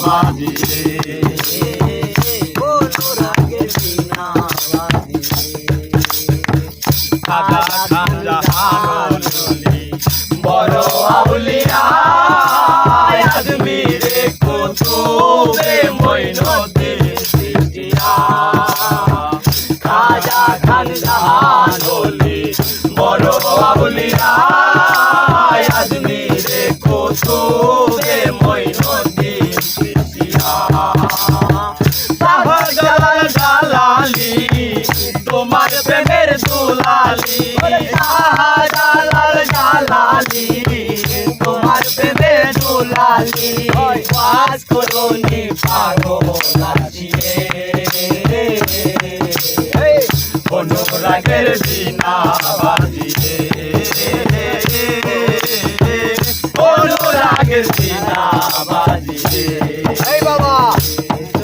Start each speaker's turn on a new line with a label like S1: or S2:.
S1: বাজিরে
S2: অনুরাগের বিনা বাজিরে
S1: খাজা খান জাহানুলি বড় আউলিয়া আজমিরে কুতুবে মঈনুদ্দিন চিশতিয়া খাজা খান জাহানুলি বড় আউলিয়া আজমিরে কুতুবে মঈনুদ্দিন চিশতিয়া শাহজালাল জালালি তোমার প্রেমের দুলালি শাহজালাল জালালি তোমার প্রেমের দুলালি ওয়াজ করুনি পাগল আছিরে অনুরাগের বিনা বাজিরে অনুরাগের বিনা বাজিরে
S2: এই বাবা